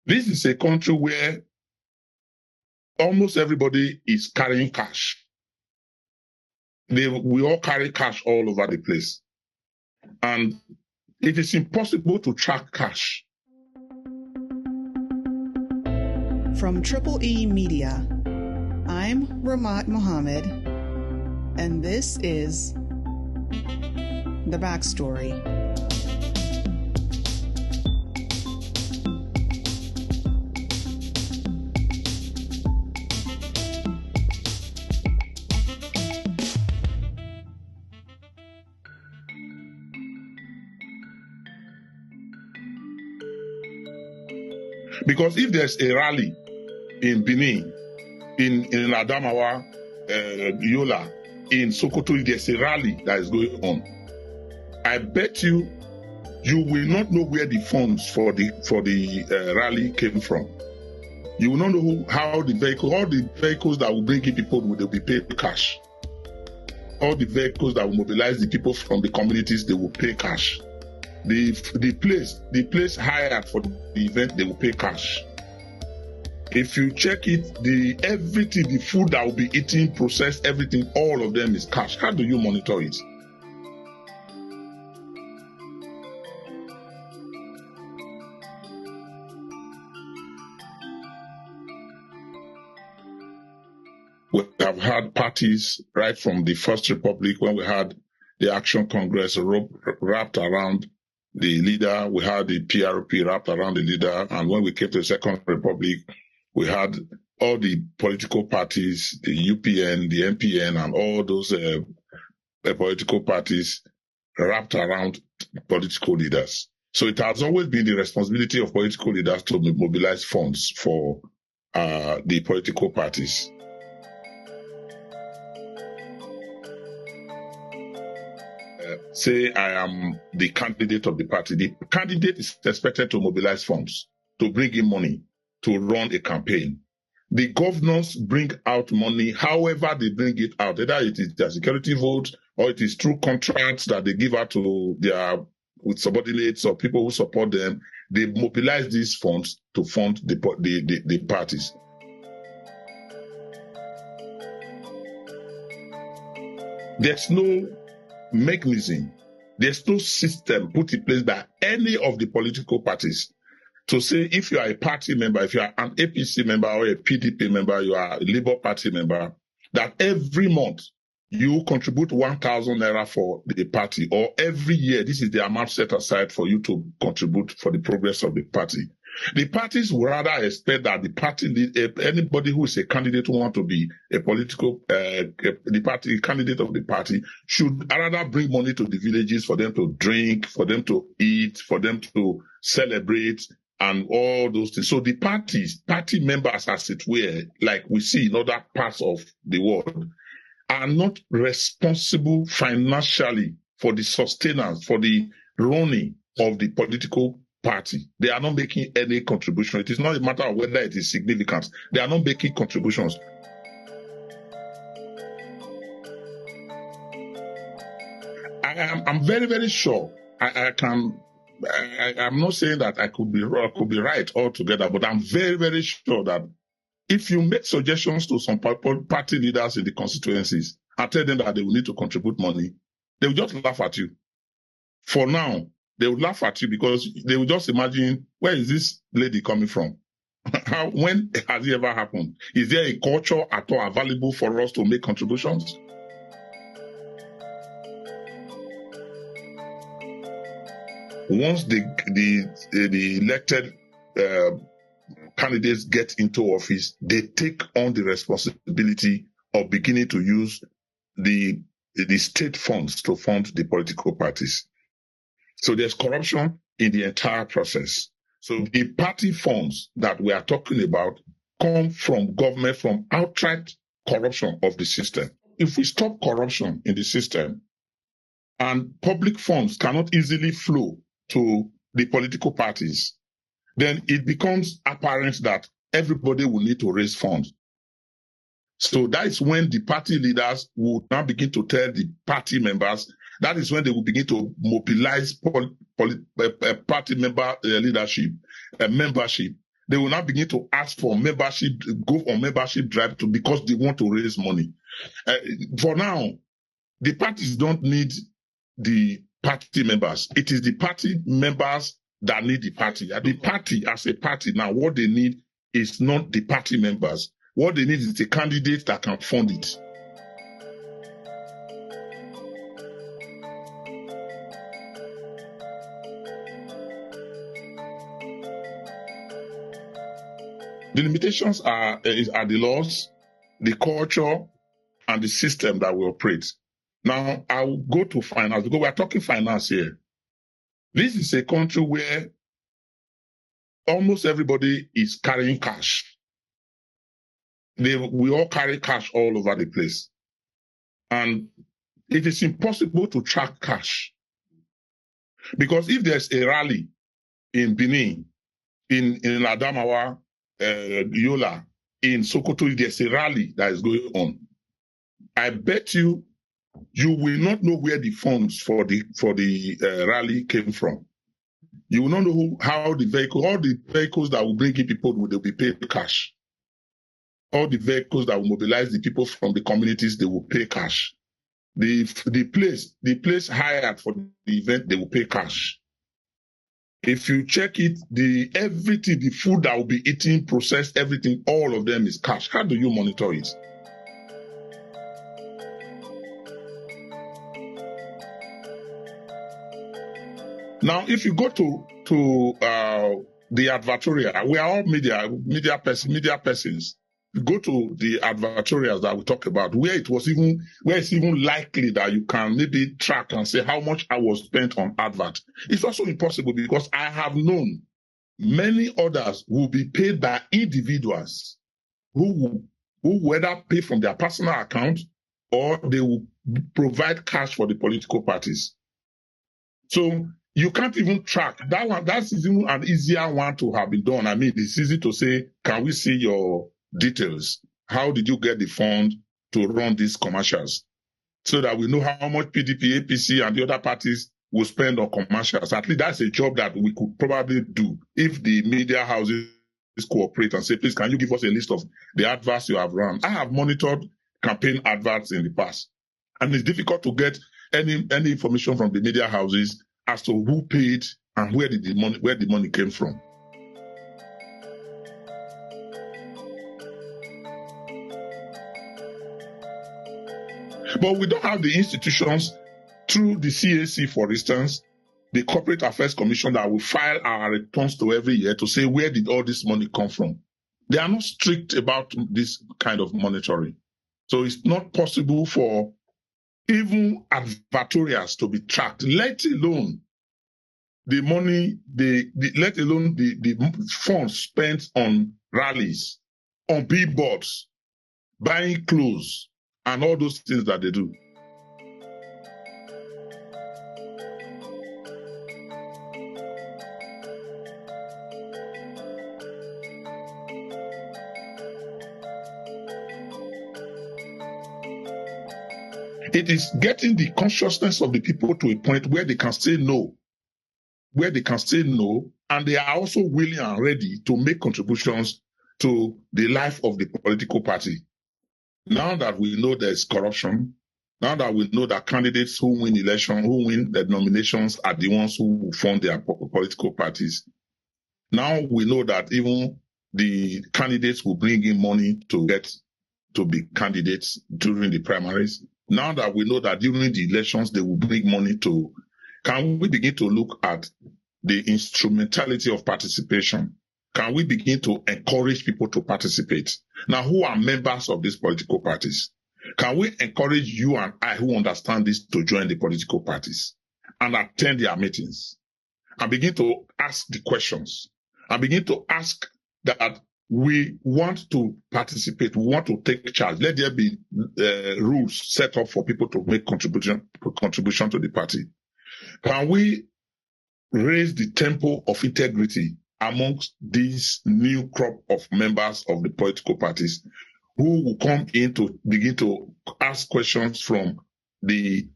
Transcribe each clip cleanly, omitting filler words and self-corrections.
This is a country where almost everybody is carrying cash. We all carry cash all over the place. And it is impossible to track cash. From Triple E Media, I'm Rahmat Muhammad, and this is The Backstory. Because if there's a rally in Benin, in Adamawa, Yola, in Sokoto, if there's a rally that is going on, I bet you will not know where the funds for the rally came from. You will not know how all the vehicles that will bring in people will be paid cash. All the vehicles that will mobilize the people from the communities, they will pay cash. The place hired for the event, they will pay cash. If you check it, everything, the food that will be eaten, processed, everything, all of them is cash. How do you monitor it? We have had parties right from the First Republic when we had the Action Congress wrapped around the leader. We had the PRP wrapped around the leader. And when we came to the Second Republic, we had all the political parties, the UPN, the MPN, and all those political parties wrapped around political leaders. So it has always been the responsibility of political leaders to mobilize funds for the political parties. Say I am the candidate of the party. The candidate is expected to mobilize funds, to bring in money, to run a campaign. The governors bring out money, however they bring it out, either it is their security vote or it is through contracts that they give out to with subordinates or people who support them. They mobilize these funds to fund the parties. There's no mechanism, there's no system put in place by any of the political parties to say if you are a party member, if you are an APC member or a PDP member, you are a Labour Party member, that every month you contribute 1,000 naira for the party, or every year this is the amount set aside for you to contribute for the progress of the party. The parties would rather expect that the party, anybody who is a candidate who want to be a political, the party candidate of the party should rather bring money to the villages for them to drink, for them to eat, for them to celebrate, and all those things. So the party members, as it were, like we see in other parts of the world, are not responsible financially for the sustenance, for the running of the political party. They are not making any contribution. It is not a matter of whether it is significant. They are not making contributions. I'm very, very sure I'm not saying that I could be right altogether, but I'm very, very sure that if you make suggestions to some party leaders in the constituencies and tell them that they will need to contribute money, they will just laugh at you. For now, they will laugh at you because they will just imagine, where is this lady coming from? When has it ever happened? Is there a culture at all available for us to make contributions? Once the elected candidates get into office, they take on the responsibility of beginning to use the state funds to fund the political parties. So there's corruption in the entire process. So the party funds that we are talking about come from government, from outright corruption of the system. If we stop corruption in the system and public funds cannot easily flow to the political parties, then it becomes apparent that everybody will need to raise funds. So that is when the party leaders will now begin to tell the party members. That is when they will begin to mobilize party member leadership, membership. They will now begin to ask for membership, go on membership drive because they want to raise money. For now, the parties don't need the party members. It is the party members that need the party. And the party, as a party, now what they need is not the party members. What they need is a candidate that can fund it. The limitations are the laws, the culture, and the system that we operate. Now, I will go to finance because we are talking finance here. This is a country where almost everybody is carrying cash. We all carry cash all over the place. And it is impossible to track cash. Because if there's a rally in Benin, in Adamawa, Yola, in Sokoto, if there's a rally that is going on, I bet you will not know where the funds for the rally came from. You will not know how all the vehicles that will bring in people will be paid cash. All the vehicles that will mobilize the people from the communities, they will pay cash. The place hired for the event, they will pay cash. If you check it, everything, the food that will be eaten, processed, everything, all of them is cash. How do you monitor it? Now, if you go to the advertorial, we are all media persons. You go to the advertorials that we talk about, where it's even likely that you can maybe track and say how much I was spent on advert. It's also impossible because I have known many others will be paid by individuals who whether pay from their personal account or they will provide cash for the political parties. So you can't even track that one. That's even an easier one to have been done. I mean, it's easy to say, can we see your details? How did you get the fund to run these commercials? So that we know how much PDP, APC, and the other parties will spend on commercials. At least that's a job that we could probably do if the media houses cooperate and say, please, can you give us a list of the adverts you have run? I have monitored campaign adverts in the past, and it's difficult to get any information from the media houses as to who paid and where the money came from. But we don't have the institutions through the CAC, for instance, the Corporate Affairs Commission, that will file our returns to every year to say, where did all this money come from? They are not strict about this kind of monitoring. So it's not possible for even advertorials to be tracked, let alone the money, let alone the funds spent on rallies, on billboards, buying clothes, and all those things that they do. It is getting the consciousness of the people to a point where they can say no, and they are also willing and ready to make contributions to the life of the political party. Now that we know there's corruption, now that we know that candidates who win the nominations are the ones who fund their political parties, now we know that even the candidates will bring in money to get to be candidates during the primaries. Now that we know that during the elections, they will bring money to, can we begin to look at the instrumentality of participation? Can we begin to encourage people to participate? Now, who are members of these political parties? Can we encourage you and I who understand this to join the political parties and attend their meetings and begin to ask the questions and begin to ask that we want to participate, we want to take charge. Let there be rules set up for people to make contribution to the party. Can we raise the tempo of integrity amongst these new crop of members of the political parties who will come in to begin to ask questions from the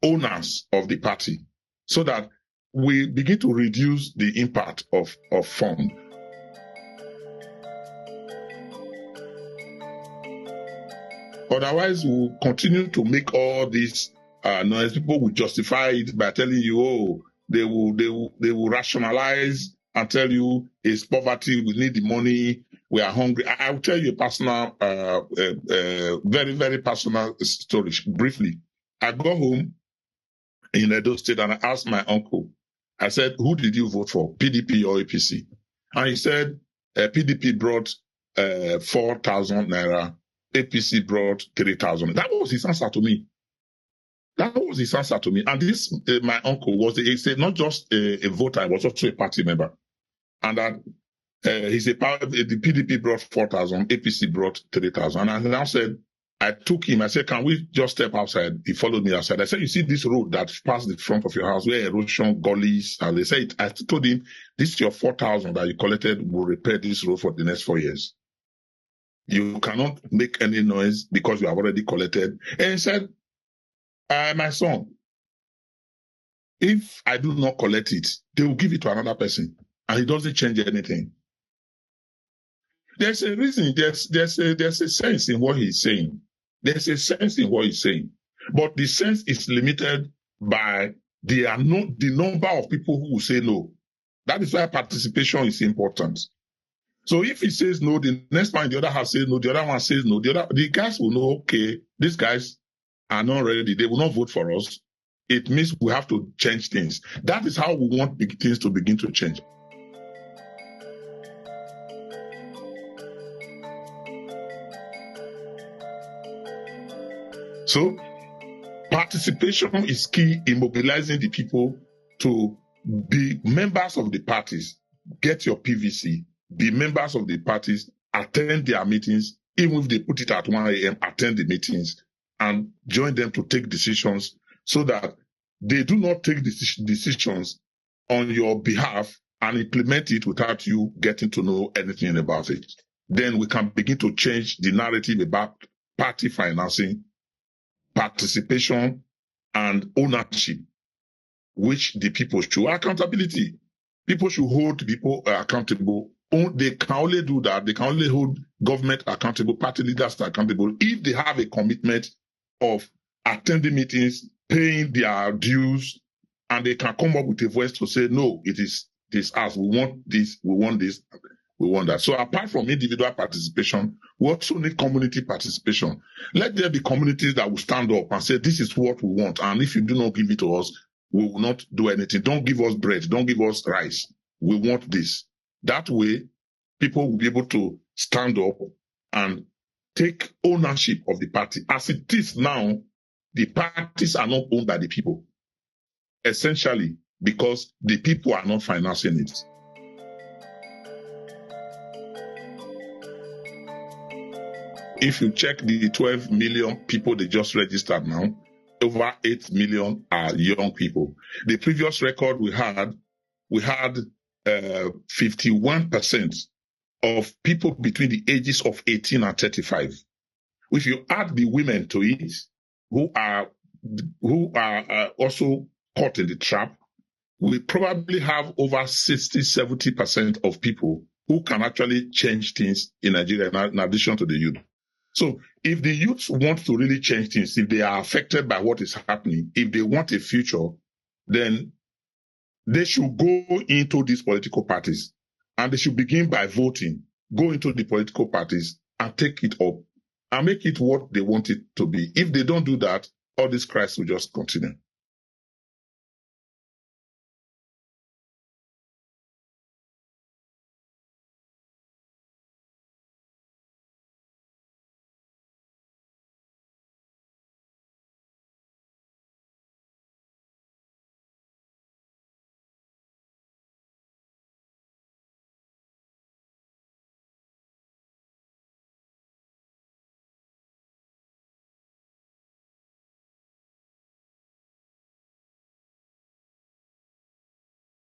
owners of the party so that we begin to reduce the impact of fund? Otherwise, we'll continue to make all these noise. People will justify it by telling you, oh, they will rationalize and tell you it's poverty, we need the money, we are hungry. I will tell you a personal, very, very personal story briefly. I got home in Edo State and I asked my uncle, I said, who did you vote for, PDP or APC? And he said, PDP brought 4,000 naira, APC brought 3,000. That was his answer to me. That was his answer to me. And this, my uncle was not just a voter, he was also a party member. And that the PDP brought 4,000, APC brought 3,000. And I now said, I took him, I said, can we just step outside? He followed me outside. I said, you see this road that passed the front of your house where erosion, gullies, and they said, I told him, this is your 4,000 that you collected will repair this road for the next 4 years. You cannot make any noise because you have already collected. And he said, my son, if I do not collect it, they will give it to another person. And it doesn't change anything. There's a reason, there's a sense in what he's saying. There's a sense in what he's saying. But the sense is limited by the number of people who will say no. That is why participation is important. So if he says no, the next one, the other house says no, the other one says no, the guys will know, okay, these guys are not ready, they will not vote for us. It means we have to change things. That is how we want things to begin to change. So, participation is key in mobilizing the people to be members of the parties, get your PVC, be members of the parties, attend their meetings, even if they put it at 1 a.m., attend the meetings and join them to take decisions so that they do not take decisions on your behalf and implement it without you getting to know anything about it. Then we can begin to change the narrative about party financing, participation, and ownership, which the people should. Accountability. People should hold people accountable. They can only do that. They can only hold government accountable, party leaders accountable, if they have a commitment of attending meetings, paying their dues, and they can come up with a voice to say, no, it is us. We want this, we want this, we want that. So apart from individual participation, we also need community participation. Let there be communities that will stand up and say, this is what we want. And if you do not give it to us, we will not do anything. Don't give us bread. Don't give us rice. We want this. That way, people will be able to stand up and take ownership of the party. As it is now, the parties are not owned by the people. Essentially, because the people are not financing it. If you check the 12 million people they just registered now, over 8 million are young people. The previous record we had 51% of people between the ages of 18 and 35. If you add the women to it, who are also caught in the trap, we probably have over 60-70% of people who can actually change things in Nigeria in addition to the youth. So if the youth want to really change things, if they are affected by what is happening, if they want a future, then they should go into these political parties and they should begin by voting, go into the political parties and take it up and make it what they want it to be. If they don't do that, all this crisis will just continue.